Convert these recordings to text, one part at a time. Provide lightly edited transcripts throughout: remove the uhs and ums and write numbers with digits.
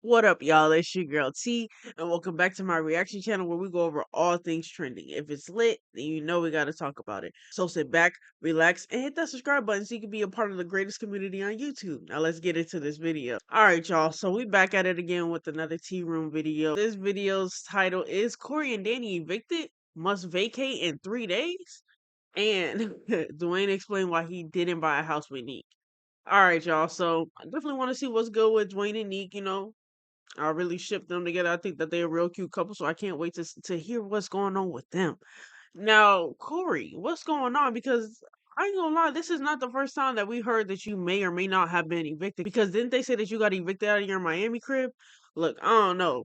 What up, y'all? It's your girl T, and welcome back to my reaction channel where we go over all things trending. If it's lit, then you know we gotta talk about it. So sit back, relax, and hit that subscribe button so you can be a part of the greatest community on YouTube. Now let's get into this video. Alright, y'all, so we back at it again with another tea room video. This video's title is Corey and Danny evicted? Must vacate in 3 days? And Dwayne explained why he didn't buy a house with Neek. Alright, y'all, so I definitely want to see what's good with Dwayne and Neek, I really ship them together. I think that they're a real cute couple, so I can't wait to hear what's going on with them. Now, Corey, what's going on? Because I ain't gonna lie, this is not the first time that we heard that you may or may not have been evicted. Because didn't they say that you got evicted out of your Miami crib? Look, I don't know.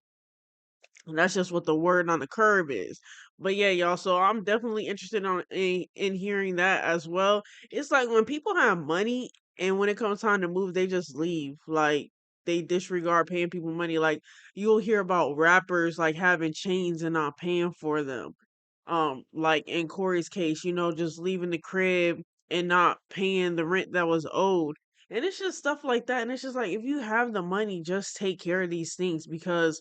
That's just what the word on the curb is. But yeah, y'all. So I'm definitely interested in hearing that as well. It's like when people have money and when it comes time to move, they just leave. Like they disregard paying people money. Like you'll hear about rappers like having chains and not paying for them. Like in Corey's case, just leaving the crib and not paying the rent that was owed. And it's just stuff like that. And it's just like if you have the money, just take care of these things because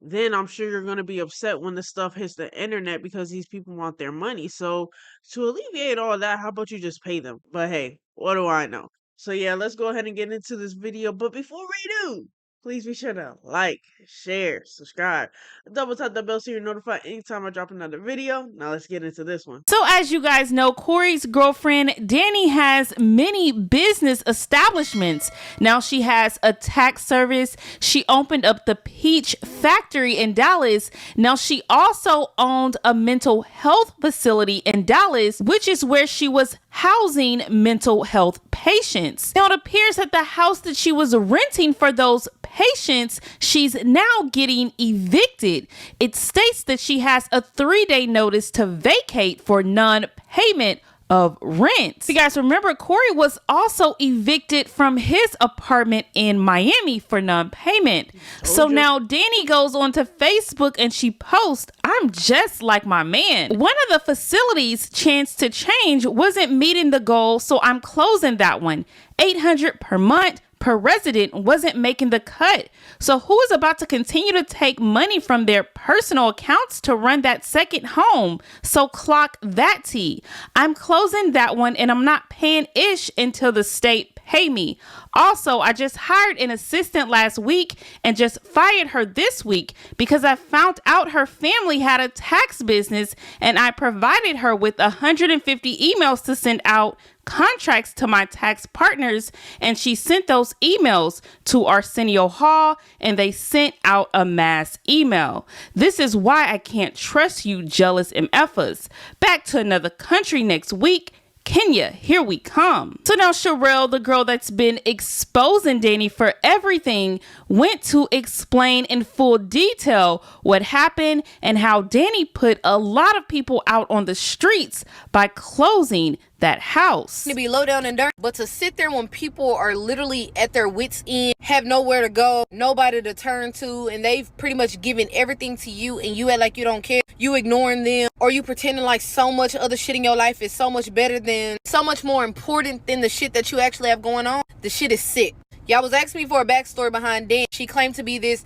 then I'm sure you're going to be upset when the stuff hits the internet because these people want their money. So, to alleviate all that, how about you just pay them? But hey, what do I know? So, yeah, let's go ahead and get into this video. But before we do, please be sure to like, share, subscribe, double tap that bell so you're notified anytime I drop another video. Now, let's get into this one. So as you guys know, Corey's girlfriend, Danny, has many business establishments. Now she has a tax service. She opened up the Peach Factory in Dallas. Now she also owned a mental health facility in Dallas, which is where she was housing mental health patients. Now it appears that the house that she was renting for those patients, she's now getting evicted. It states that she has a 3-day notice to vacate for non-payment of rent. You guys remember Corey was also evicted from his apartment in Miami for non-payment. So now Danny goes onto Facebook and she posts, "I'm just like my man. One of the facilities, Chance to Change, wasn't meeting the goal, so I'm closing that one. $800 per month per resident wasn't making the cut. So who is about to continue to take money from their personal accounts to run that second home? So clock that tea. I'm closing that one and I'm not paying ish until the state pay me. Also, I just hired an assistant last week and just fired her this week because I found out her family had a tax business and I provided her with 150 emails to send out contracts to my tax partners, and she sent those emails to Arsenio Hall and they sent out a mass email. This is why I can't trust you, jealous MFers. Back to another country next week. Kenya, here we come." So now Sherelle, the girl that's been exposing Danny for everything, went to explain in full detail what happened and how Danny put a lot of people out on the streets by closing that house. To be low down and dirty, but to sit there when people are literally at their wits end, have nowhere to go, nobody to turn to, and they've pretty much given everything to you and you act like you don't care, you ignoring them, or you pretending like so much other shit in your life is so much better than, so much more important than the shit that you actually have going on. The shit is sick. Y'all was asking me for a backstory behind Dan. She claimed to be this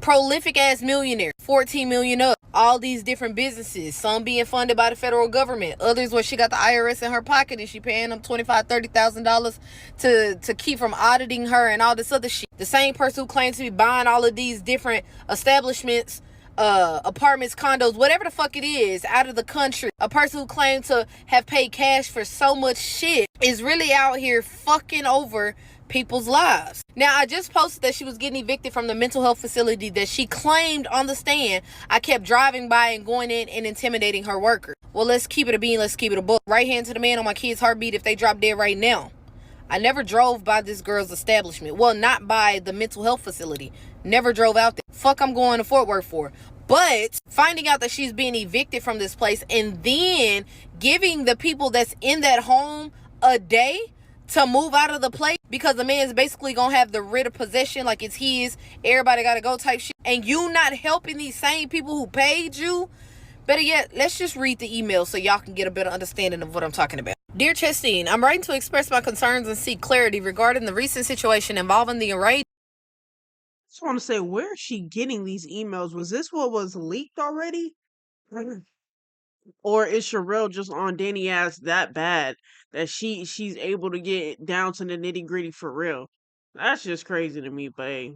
prolific ass millionaire, 14 million up, all these different businesses, some being funded by the federal government, others where she got the IRS in her pocket and she paying them $25,000-$30,000 to keep from auditing her and all this other shit. The same person who claims to be buying all of these different establishments, apartments, condos, whatever the fuck it is, out of the country. A person who claimed to have paid cash for so much shit is really out here fucking over people's lives. Now, I just posted that she was getting evicted from the mental health facility that she claimed on the stand I kept driving by and going in and intimidating her worker. Well, let's keep it a bean, let's keep it a book. Right hand to the man on my kid's heartbeat if they drop dead right now. I never drove by this girl's establishment. Well, not by the mental health facility. Never drove out there. Fuck I'm going to Fort Worth for. But finding out that she's being evicted from this place and then giving the people that's in that home a day to move out of the place because the man's basically gonna have the writ of possession like it's his, everybody gotta go type shit, and you not helping these same people who paid you. Better yet, let's just read the email so y'all can get a better understanding of what I'm talking about. Dear Chastine, I'm writing to express my concerns and seek clarity regarding the recent situation involving the array just want to say, where is she getting these emails? Was this what was leaked already? Or is Sherelle just on Danny ass that bad that she's able to get down to the nitty gritty for real? That's just crazy to me, but hey.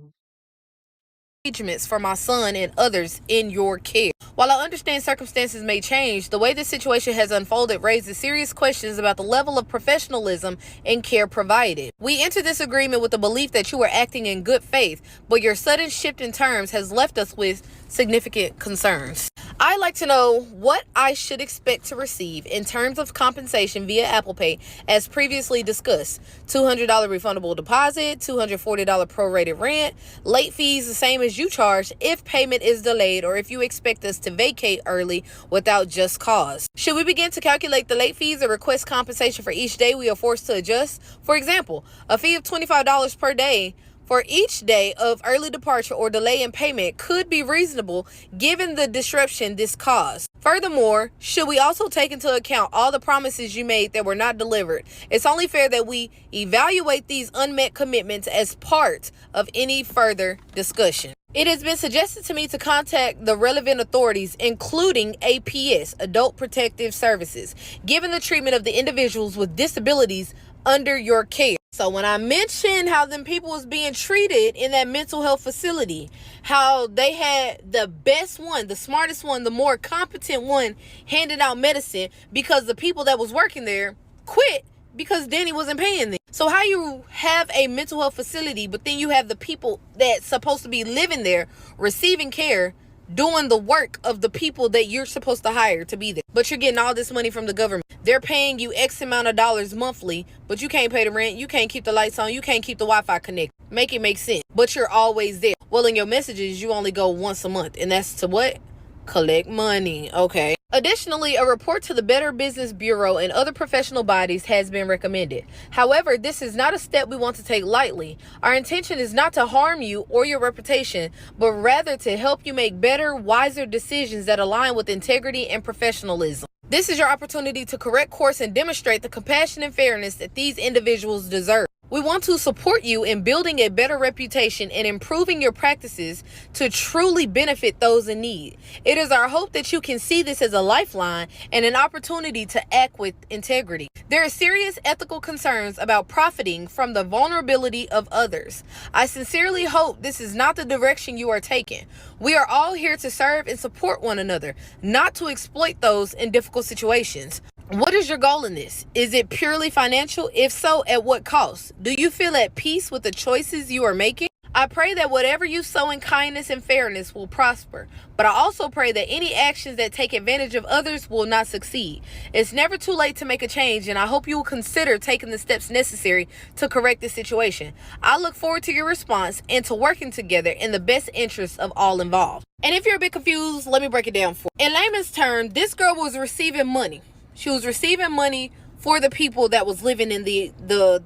Arrangements for my son and others in your care. While I understand circumstances may change, the way this situation has unfolded raises serious questions about the level of professionalism and care provided. We enter this agreement with the belief that you are acting in good faith, but your sudden shift in terms has left us with significant concerns. I'd like to know what I should expect to receive in terms of compensation via Apple Pay as previously discussed. $200 refundable deposit, $240 prorated rent, late fees the same as you charge if payment is delayed or if you expect us to vacate early without just cause. Should we begin to calculate the late fees or request compensation for each day we are forced to adjust? For example, a fee of $25 per day for each day of early departure or delay in payment could be reasonable given the disruption this caused. Furthermore, should we also take into account all the promises you made that were not delivered? It's only fair that we evaluate these unmet commitments as part of any further discussion. It has been suggested to me to contact the relevant authorities, including APS, Adult Protective Services, given the treatment of the individuals with disabilities under your care. So when I mentioned how them people was being treated in that mental health facility, how they had the best one, the smartest one, the more competent one handing out medicine because the people that was working there quit because Danny wasn't paying them. So how you have a mental health facility, but then you have the people that's supposed to be living there, receiving care, doing the work of the people that you're supposed to hire to be there. But you're getting all this money from the government. They're paying you X amount of dollars monthly, but you can't pay the rent, you can't keep the lights on, you can't keep the Wi-Fi connected. Make it make sense. But you're always there. Well, in your messages, you only go once a month. And that's to what? Collect money. Okay. Additionally, a report to the Better Business Bureau and other professional bodies has been recommended. However, this is not a step we want to take lightly. Our intention is not to harm you or your reputation, but rather to help you make better, wiser decisions that align with integrity and professionalism. This is your opportunity to correct course and demonstrate the compassion and fairness that these individuals deserve. We want to support you in building a better reputation and improving your practices to truly benefit those in need. It is our hope that you can see this as a lifeline and an opportunity to act with integrity. There are serious ethical concerns about profiting from the vulnerability of others. I sincerely hope this is not the direction you are taking. We are all here to serve and support one another, not to exploit those in difficult situations. What is your goal in this? Is it purely financial? If so, at what cost? Do you feel at peace with the choices you are making? I pray that whatever you sow in kindness and fairness will prosper. But I also pray that any actions that take advantage of others will not succeed. It's never too late to make a change, and I hope you will consider taking the steps necessary to correct this situation. I look forward to your response and to working together in the best interest of all involved. And if you're a bit confused, let me break it down for you. In layman's terms, this girl was receiving money. She was receiving money for the people that was living in the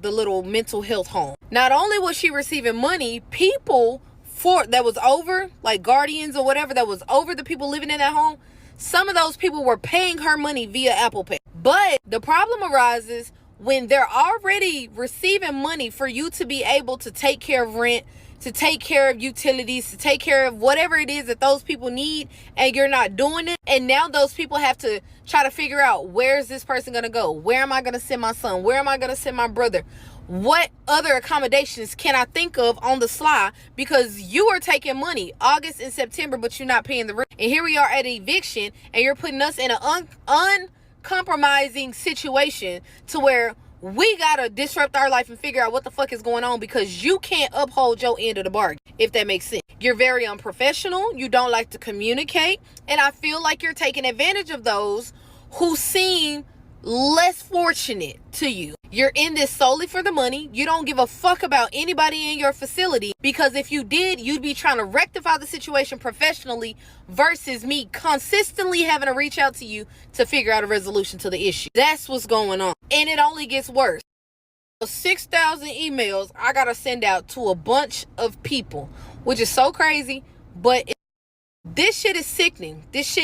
little mental health home. Not only was she receiving money, people that was over, like guardians or whatever, that was over the people living in that home, some of those people were paying her money via Apple Pay. But the problem arises when they're already receiving money for you to be able to take care of rent, to take care of utilities, to take care of whatever it is that those people need, and you're not doing it. And now those people have to try to figure out, where is this person going to go? Where am I going to send my son? Where am I going to send my brother? What other accommodations can I think of on the sly? Because you are taking money August and September, but you're not paying the rent. And here we are at eviction, and you're putting us in an uncompromising situation to where we gotta disrupt our life and figure out what the fuck is going on because you can't uphold your end of the bargain, if that makes sense. You're very unprofessional. You don't like to communicate. And I feel like you're taking advantage of those who seem less fortunate to you. You're in this solely for the money. You don't give a fuck about anybody in your facility, because if you did, you'd be trying to rectify the situation professionally versus me consistently having to reach out to you to figure out a resolution to the issue. That's what's going on. And it only gets worse. 6,000 emails I gotta send out to a bunch of people, which is so crazy, but this shit is sickening. This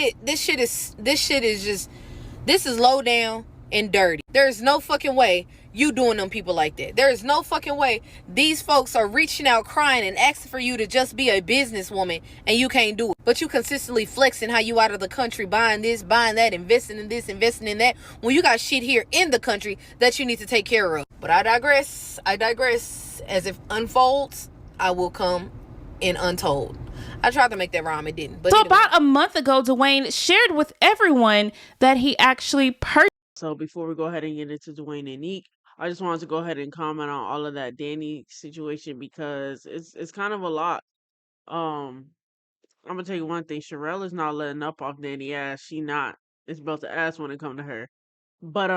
is low down and dirty. There's no fucking way you doing them people like that. There is no fucking way these folks are reaching out crying and asking for you to just be a businesswoman and you can't do it. But you consistently flexing how you out of the country, buying this, buying that, investing in this, investing in that, when you got shit here in the country that you need to take care of. But I digress. As it unfolds, I will come in untold. I tried to make that rhyme, it didn't. But So anyway. about a month ago, Dwayne shared with everyone that he actually purchased. So before we go ahead and get into Dwayne and Neek, I just wanted to go ahead and comment on all of that Danny situation because it's kind of a lot. Um, I'm gonna tell you one thing: Sherelle is not letting up off Danny ass. She not. It's about to ass when it come to her. But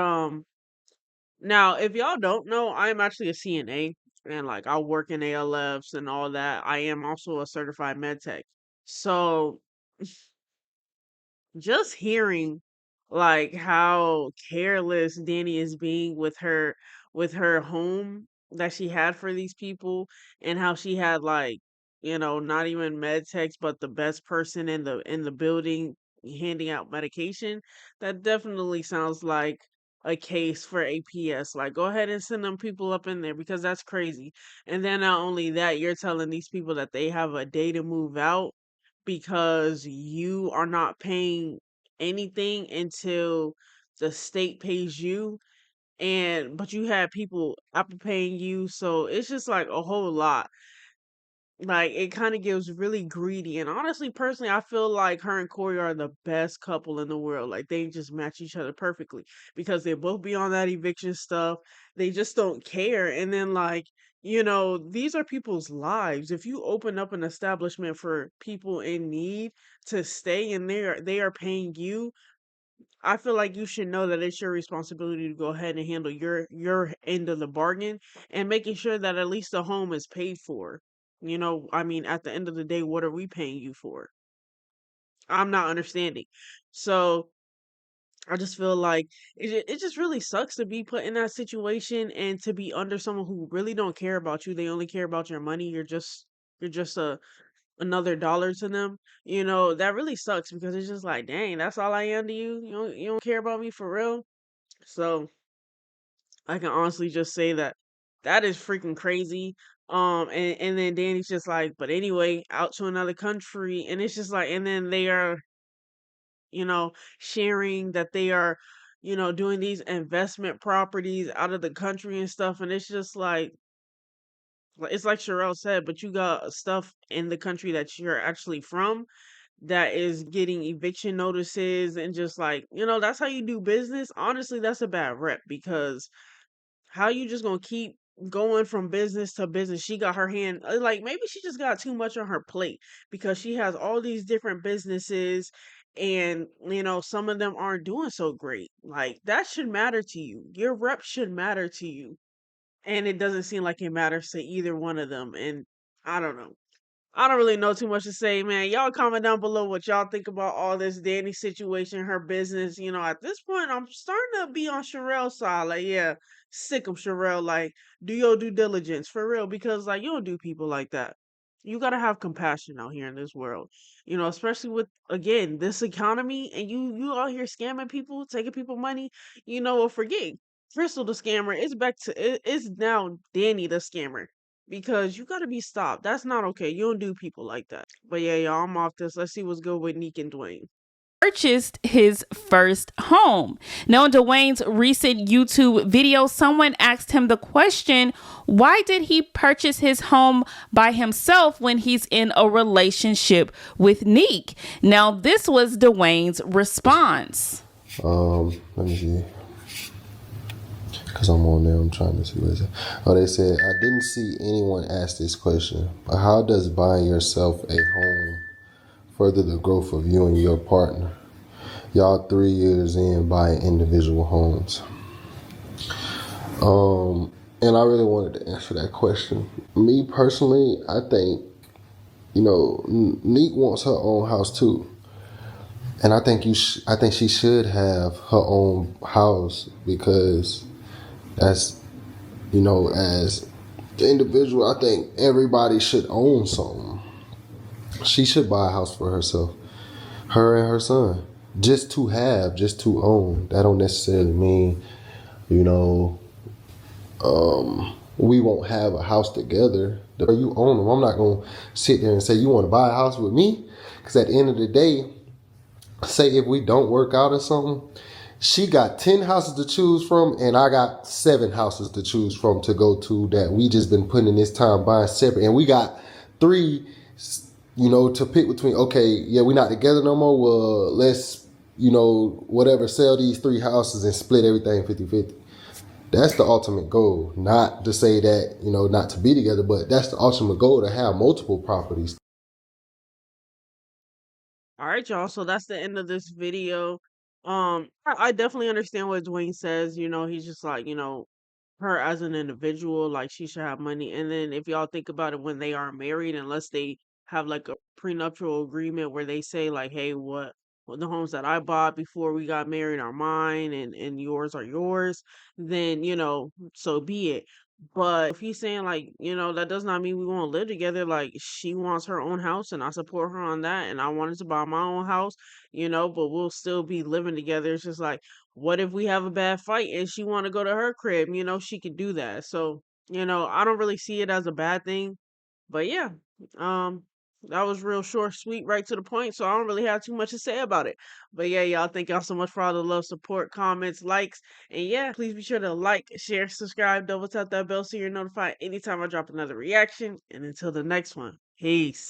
now if y'all don't know, I am actually a CNA and like I work in ALFs and all that. I am also a certified med tech. So just hearing like how careless Danny is being with her home that she had for these people and how she had like not even med techs but the best person in the building handing out medication, that definitely sounds like a case for APS. Like, go ahead and send them people up in there because that's crazy. And then not only that, you're telling these people that they have a day to move out because you are not paying anything until the state pays you, and but you have people Apple paying you, so it's just like a whole lot. Like, it kind of gives really greedy, and honestly, personally, I feel like her and Corey are the best couple in the world. Like, they just match each other perfectly because they both be on that eviction stuff. They just don't care. And then like, these are people's lives. If you open up an establishment for people in need to stay in there, they are paying you. I feel like you should know that it's your responsibility to go ahead and handle your end of the bargain and making sure that at least the home is paid for. I mean, at the end of the day, what are we paying you for? I'm not understanding. So I just feel like it just really sucks to be put in that situation and to be under someone who really don't care about you. They only care about your money. You're just a another dollar to them. That really sucks because it's just like, dang, that's all I am to you. You don't care about me for real. So I can honestly just say that that is freaking crazy. And then Danny's just like, but anyway, out to another country, and it's just like, and then they are, sharing that they are, doing these investment properties out of the country and stuff, and it's just like it's like Sherelle said, but you got stuff in the country that you're actually from that is getting eviction notices and just like, that's how you do business. Honestly, that's a bad rep because how you just gonna keep going from business to business? She got her hand like maybe she just got too much on her plate because she has all these different businesses and some of them aren't doing so great. Like, that should matter to you. Your rep should matter to you. And it doesn't seem like it matters to either one of them. And I don't know. I don't really know too much to say, man. Y'all comment down below what y'all think about all this Danny situation, her business. At this point, I'm starting to be on Sherelle's side. Like, yeah, sick of Sherelle. Like, do your due diligence for real because, like, you don't do people like that. You gotta have compassion out here in this world. Especially with again this economy, and you out here scamming people, taking people money. Forget Crystal the scammer. It's back to it's now Danny the scammer because you gotta be stopped. That's not okay. You don't do people like that. But yeah, y'all, I'm off this. Let's see what's good with Neek and Dwayne. Purchased his first home. Now, in Dwayne's recent YouTube video, someone asked him the question, why did he purchase his home by himself when he's in a relationship with Neek? Now, this was Dwayne's response. Let me see. Because I'm on there, I'm trying to see what it said. Oh, they said, I didn't see anyone ask this question, but how does buying yourself a home further the growth of you and your partner? Y'all 3 years in buying individual homes. And I really wanted to answer that question. Me personally, I think, Neek wants her own house too. And I think I think she should have her own house because that's, as the individual, I think everybody should own something. She should buy a house for herself, her and her son. Just to have, just to own. That don't necessarily mean, you know, we won't have a house together. You own them. I'm not gonna sit there and say you want to buy a house with me, because at the end of the day, say if we don't work out or something, she got 10 houses to choose from and I got 7 houses to choose from to go to, that we just been putting in this time buying separate, and we got 3, to pick between. Okay, yeah, we're not together no more. Well, let's, whatever, sell these 3 houses and split everything 50-50. That's the ultimate goal. Not to say that, not to be together, but that's the ultimate goal, to have multiple properties. All right, y'all. So that's the end of this video. I definitely understand what Dwayne says. He's just like, her as an individual, like she should have money. And then if y'all think about it, when they are married, unless they have like a prenuptial agreement where they say like, hey, what the homes that I bought before we got married are mine and yours are yours, then so be it. But if he's saying like, that does not mean we won't live together. Like she wants her own house and I support her on that. And I wanted to buy my own house, but we'll still be living together. It's just like, what if we have a bad fight and she want to go to her crib? She could do that. So, I don't really see it as a bad thing. But yeah, um, that was real short, sweet, right to the point. So I don't really have too much to say about it. But yeah, y'all, thank y'all so much for all the love, support, comments, likes. And yeah, please be sure to like, share, subscribe, double tap that bell so you're notified anytime I drop another reaction. And until the next one, peace.